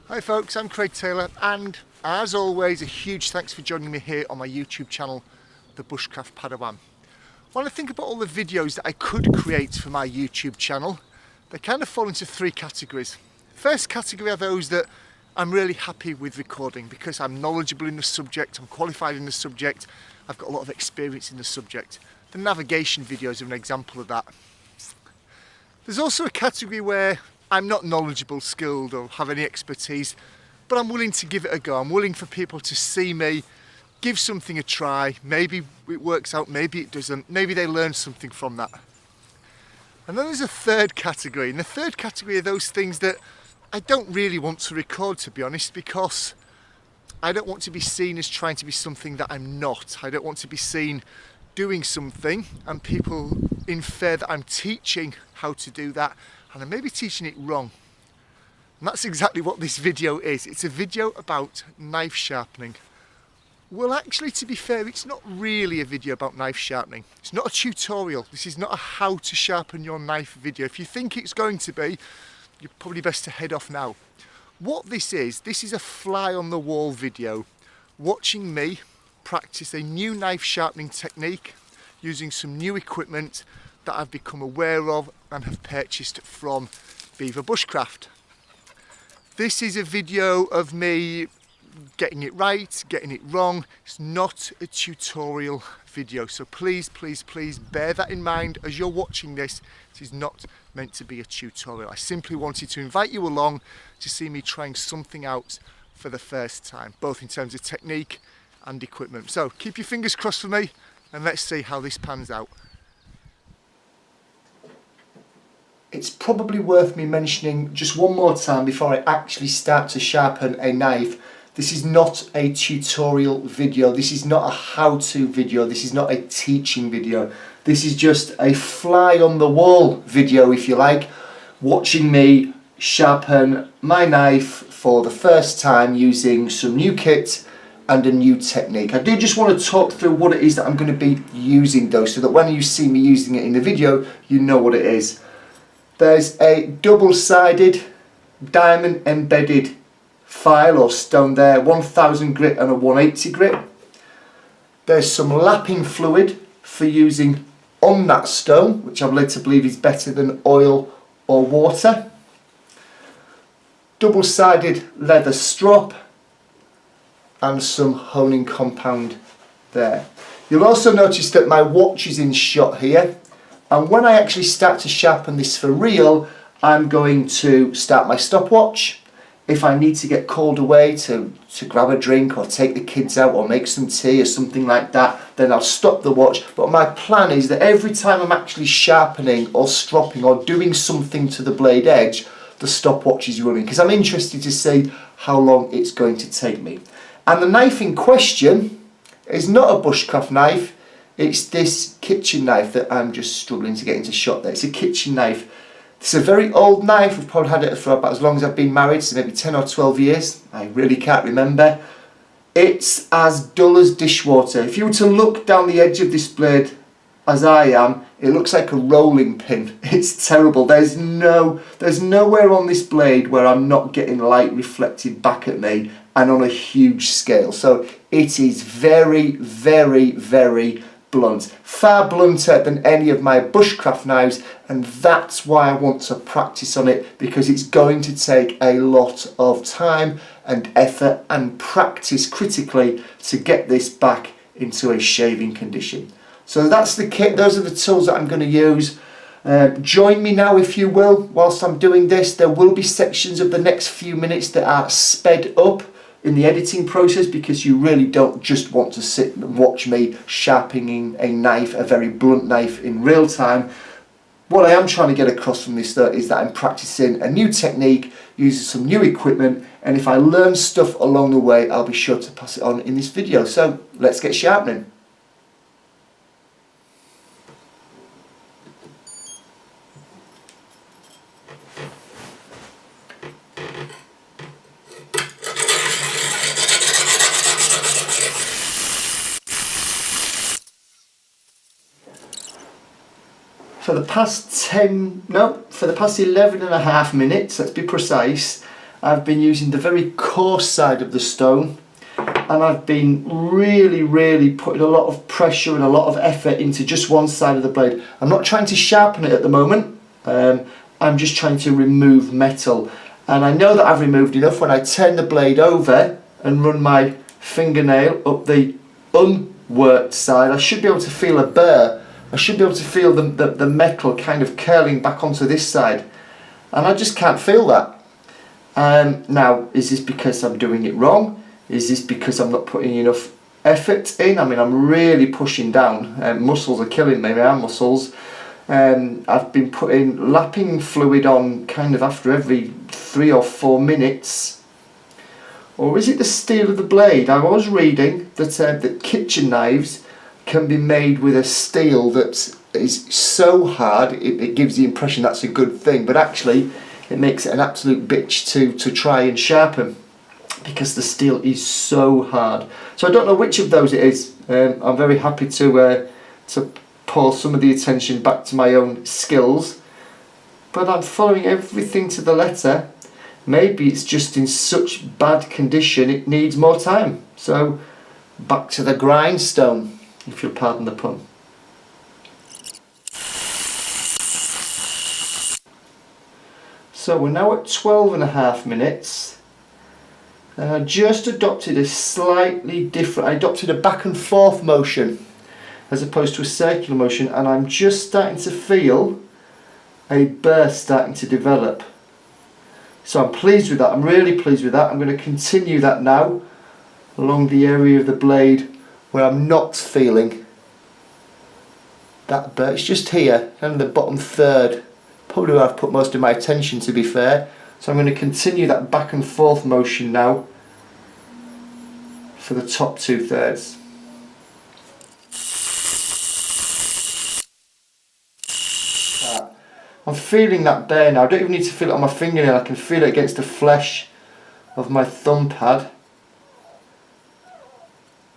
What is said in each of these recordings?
Hi folks, I'm Craig Taylor, and as always a huge thanks for joining me here on my YouTube channel, the Bushcraft Padawan. When I think about all the videos that I could create for my YouTube channel, they kind of fall into three categories. First category are those that I'm really happy with recording because I'm knowledgeable in the subject, I'm qualified in the subject, I've got a lot of experience in the subject. The navigation videos are an example of that. There's also a category where I'm not knowledgeable, skilled or have any expertise, but I'm willing to give it a go. I'm willing for people to see me, give something a try. Maybe it works out, maybe it doesn't. Maybe they learn something from that. And then there's a third category. And the third category are those things that I don't really want to record, to be honest, because I don't want to be seen as trying to be something that I'm not. I don't want to be seen doing something and people infer that I'm teaching how to do that, and I may be teaching it wrong. And that's exactly what this video is. It's a video about knife sharpening. Well, actually, to be fair, it's not really a video about knife sharpening. It's not a tutorial. This is not a how to sharpen your knife video. If you think it's going to be, you're probably best to head off now. What this is a fly on the wall video, watching me practice a new knife sharpening technique using some new equipment that I've become aware of and have purchased from Beaver Bushcraft. This is a video of me getting it right, getting it wrong. It's not a tutorial video, so please bear that in mind as you're watching this. It is not meant to be a tutorial. I simply wanted to invite you along to see me trying something out for the first time, both in terms of technique and equipment. So keep your fingers crossed for me and let's see how this pans out. It's probably worth me mentioning just one more time before I actually start to sharpen a knife. This is not a tutorial video. This is not a how-to video. This is not a teaching video. This is just a fly on the wall video, if you like, watching me sharpen my knife for the first time using some new kit and a new technique. I do just want to talk through what it is that I'm going to be using though, so that when you see me using it in the video, you know what it is. There's a double-sided diamond embedded file or stone there, 1000 grit and a 180 grit. There's some lapping fluid for using on that stone, which I'm led to believe is better than oil or water. Double-sided leather strop and some honing compound there. You'll also notice that my watch is in shot here. And when I actually start to sharpen this for real, I'm going to start my stopwatch. If I need to get called away to grab a drink or take the kids out or make some tea or something like that, then I'll stop the watch. But my plan is that every time I'm actually sharpening or stropping or doing something to the blade edge, the stopwatch is running, because I'm interested to see how long it's going to take me. And the knife in question is not a bushcraft knife. It's this kitchen knife that I'm just struggling to get into shot there. It's a kitchen knife. It's a very old knife. I've probably had it for about as long as I've been married, so maybe 10 or 12 years. I really can't remember. It's as dull as dishwater. If you were to look down the edge of this blade as I am, it looks like a rolling pin. It's terrible. There's nowhere on this blade where I'm not getting light reflected back at me, and on a huge scale. So it is very blunt, far blunter than any of my bushcraft knives, and that's why I want to practice on it, because it's going to take a lot of time and effort and practice critically to get this back into a shaving condition. So that's the kit. Those are the tools that I'm going to use. Join me now, if you will, whilst I'm doing this. There will be sections of the next few minutes that are sped up in the editing process, because you really don't just want to sit and watch me sharpening a knife, a very blunt knife, in real time. What I am trying to get across from this though is that I'm practicing a new technique using some new equipment, and if I learn stuff along the way, I'll be sure to pass it on in this video. So let's get sharpening. For the past 11 and a half minutes, let's be precise, I've been using the very coarse side of the stone, and I've been really putting a lot of pressure and a lot of effort into just one side of the blade. I'm not trying to sharpen it at the moment, I'm just trying to remove metal, and I know that I've removed enough. When I turn the blade over and run my fingernail up the unworked side, I should be able to feel a burr. I should be able to feel the metal kind of curling back onto this side, and I just can't feel that. Now, is this because I'm doing it wrong? Is this because I'm not putting enough effort in? I mean, I'm really pushing down. Muscles are killing me, my arm muscles. I've been putting lapping fluid on kind of after every 3 or 4 minutes. Or is it the steel of the blade? I was reading that kitchen knives can be made with a steel that is so hard it gives the impression that's a good thing, but actually it makes it an absolute bitch to try and sharpen, because the steel is so hard. So I don't know which of those it is. I'm very happy to pour some of the attention back to my own skills, but I'm following everything to the letter. Maybe it's just in such bad condition it needs more time. So back to the grindstone, if you'll pardon the pun. So we're now at 12.5 minutes. And I just adopted a slightly different, I adopted a back and forth motion as opposed to a circular motion, and I'm just starting to feel a burr starting to develop. So I'm pleased with that, I'm really pleased with that. I'm going to continue that now along the area of the blade where I'm not feeling that burr. It's just here, kind of the bottom third, probably where I've put most of my attention, to be fair. So I'm going to continue that back and forth motion now for the top 2/3. I'm feeling that burr now. I don't even need to feel it on my fingernail, I can feel it against the flesh of my thumb pad.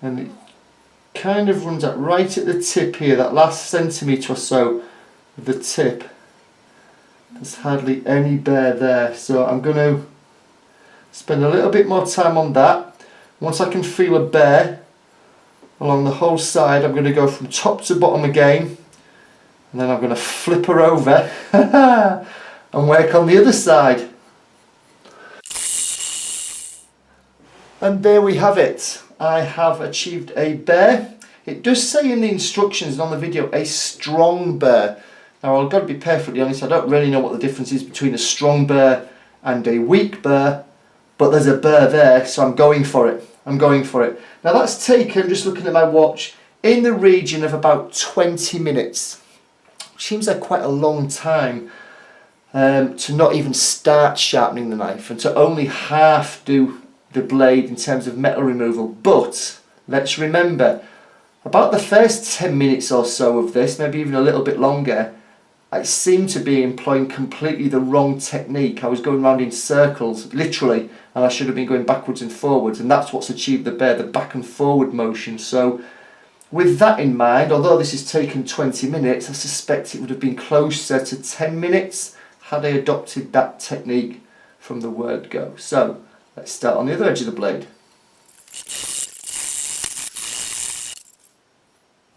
And it kind of runs out right at the tip here, that last centimetre or so of the tip. There's hardly any burr there, so I'm going to spend a little bit more time on that. Once I can feel a burr along the whole side, I'm going to go from top to bottom again, and then I'm going to flip her over and work on the other side. And there we have it. I have achieved a burr. It does say in the instructions and on the video a strong burr. Now, I've got to be perfectly honest, I don't really know what the difference is between a strong burr and a weak burr, but there's a burr there, so I'm going for it. I'm going for it. Now, that's taken, just looking at my watch, in the region of about 20 minutes. Which seems like quite a long time to not even start sharpening the knife and to only half do the blade in terms of metal removal. But let's remember, about the first 10 minutes or so of this, maybe even a little bit longer, I seemed to be employing completely the wrong technique. I was going around in circles, literally, and I should have been going backwards and forwards, and that's what's achieved the burr, the back and forward motion. So with that in mind, although this has taken 20 minutes, I suspect it would have been closer to 10 minutes had I adopted that technique from the word go. So let's start on the other edge of the blade.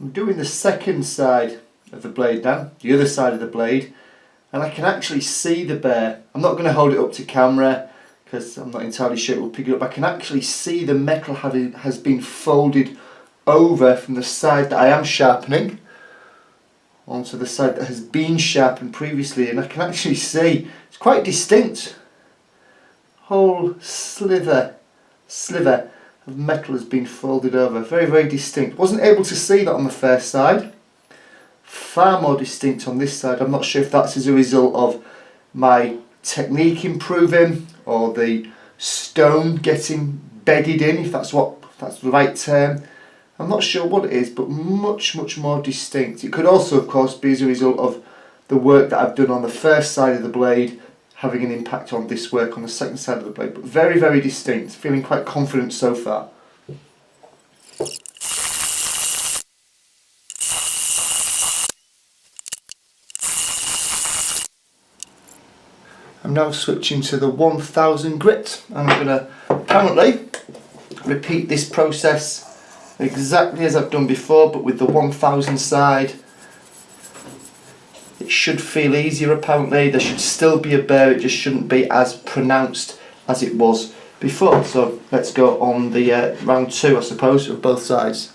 I'm doing the second side of the blade now, the other side of the blade, and I can actually see the burr. I'm not going to hold it up to camera because I'm not entirely sure it will pick it up. I can actually see the metal has been folded over from the side that I am sharpening onto the side that has been sharpened previously, and I can actually see it's quite distinct. Whole sliver of metal has been folded over, very distinct. Wasn't able to see that on the first side. Far more distinct on this side. I'm not sure if that's as a result of my technique improving or the stone getting bedded in, if that's the right term. I'm not sure what it is, but much more distinct. It could also, of course, be as a result of the work that I've done on the first side of the blade having an impact on this work on the second side of the blade, but very distinct. Feeling quite confident so far. I'm I'm now switching to the 1000 grit, and I'm going to apparently repeat this process exactly as I've done before, but with the 1000 side. It should feel easier apparently. There should still be a burr, it just shouldn't be as pronounced as it was before. So let's go on the round 2, I suppose, of both sides.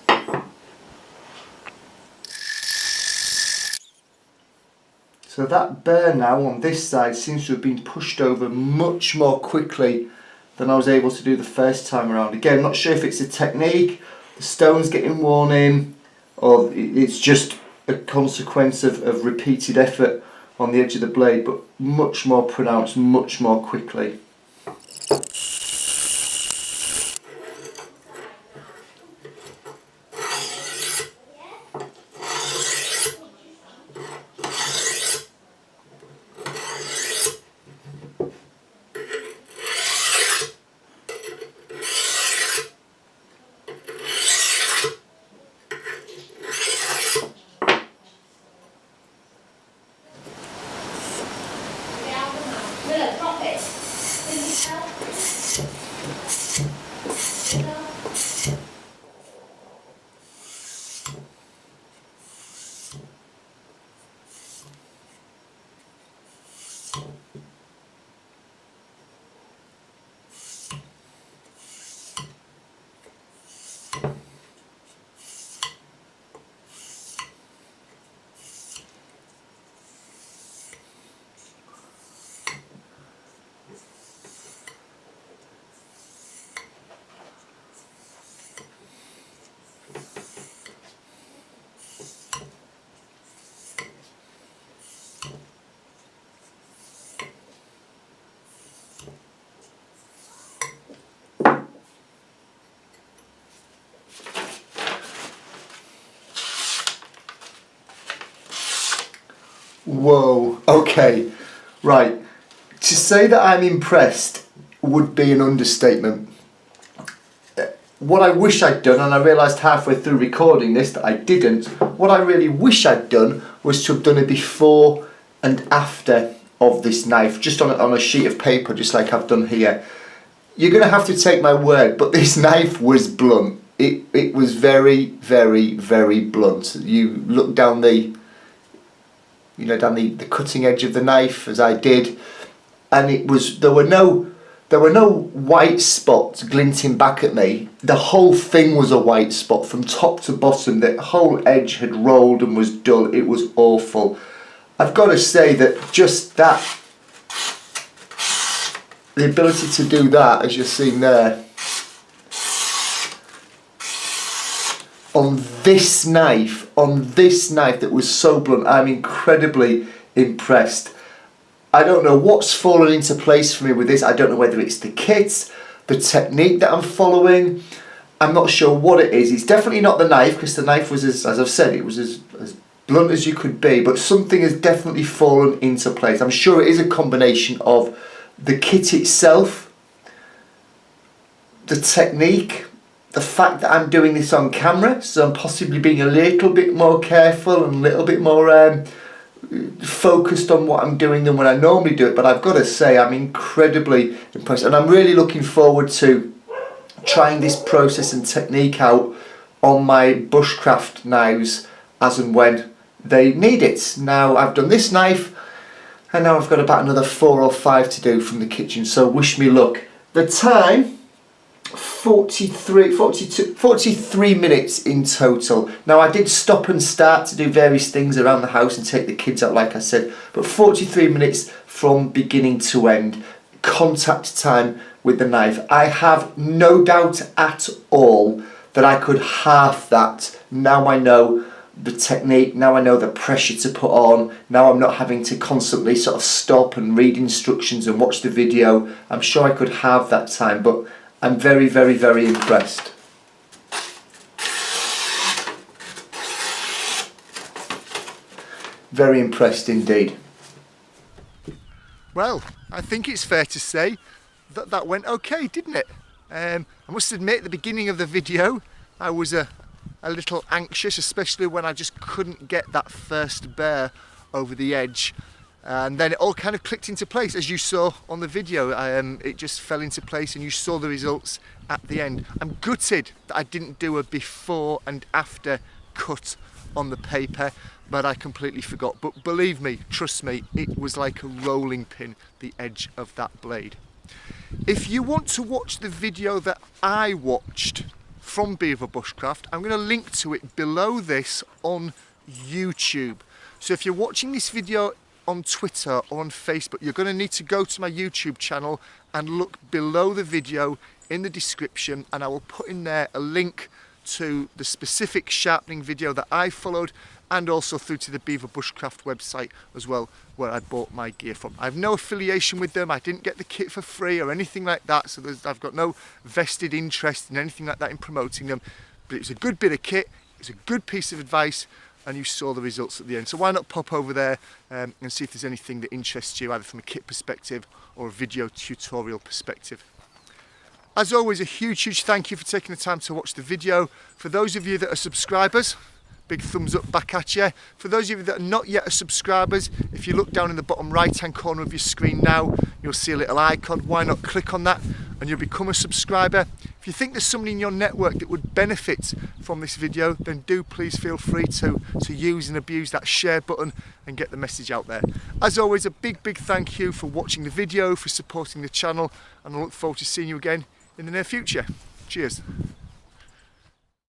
So that burr now on this side seems to have been pushed over much more quickly than I was able to do the first time around. Again, not sure if it's a technique, the stone's getting worn in, or it's just a consequence of repeated effort on the edge of the blade, but much more pronounced, much more quickly. Whoa, okay, right. To say that I'm impressed would be an understatement. What I wish I'd done, and I realised halfway through recording this that I didn't, what I really wish I'd done was to have done a before and after of this knife, just on a sheet of paper, just like I've done here. You're going to have to take my word, but this knife was blunt. It was very, very, very blunt. You look down the cutting edge of the knife, as I did, and there were no white spots glinting back at me. The whole thing was a white spot from top to bottom. The whole edge had rolled and was dull. It was awful. I've got to say that just that, the ability to do that, as you're seeing there, on this knife that was so blunt, I'm incredibly impressed. I don't know what's fallen into place for me with this. I don't know whether it's the kit, the technique that I'm following. I'm not sure what it is. It's definitely not the knife, because the knife was, as I've said, it was as blunt as you could be, but something has definitely fallen into place. I'm sure it is a combination of the kit itself, the technique, the fact that I'm doing this on camera, so I'm possibly being a little bit more careful and a little bit more focused on what I'm doing than when I normally do it. But I've got to say, I'm incredibly impressed, and I'm really looking forward to trying this process and technique out on my Bushcraft knives as and when they need it. Now I've done this knife, and now I've got about another 4 or 5 to do from the kitchen, so wish me luck. The time, 43 minutes in total. Now I did stop and start to do various things around the house and take the kids out, like I said, but 43 minutes from beginning to end, contact time with the knife. I have no doubt at all that I could half that. Now I know the technique, now I know the pressure to put on, now I'm not having to constantly sort of stop and read instructions and watch the video. I'm sure I could halve that time, but I'm very, very, very impressed. Very impressed indeed. Well, I think it's fair to say that that went okay, didn't it? I must admit, at the beginning of the video, I was a little anxious, especially when I just couldn't get that first burr over the edge. And then it all kind of clicked into place, as you saw on the video. It just fell into place and you saw the results at the end. I'm gutted that I didn't do a before and after cut on the paper, but I completely forgot. But believe me, trust me, it was like a rolling pin, the edge of that blade. If you want to watch the video that I watched from Beaver Bushcraft, I'm going to link to it below this on YouTube. So if you're watching this video on Twitter or on Facebook, you're going to need to go to my YouTube channel and look below the video in the description, and I will put in there a link to the specific sharpening video that I followed, and also through to the Beaver Bushcraft website as well, where I bought my gear from. I have no affiliation with them. I didn't get the kit for free or anything like that, so I've got no vested interest in anything like that in promoting them. But it's a good bit of kit, it's a good piece of advice, and you saw the results at the end. So why not pop over there and see if there's anything that interests you, either from a kit perspective or a video tutorial perspective. As always, a huge thank you for taking the time to watch the video. For those of you that are subscribers, big thumbs up back at you. For those of you that are not yet subscribers, if you look down in the bottom right hand corner of your screen now, you'll see a little icon. Why not click on that and you'll become a subscriber. If you think there's somebody in your network that would benefit from this video, then do please feel free to use and abuse that share button and get the message out there. As always, a big thank you for watching the video, for supporting the channel, and I look forward to seeing you again in the near future. Cheers.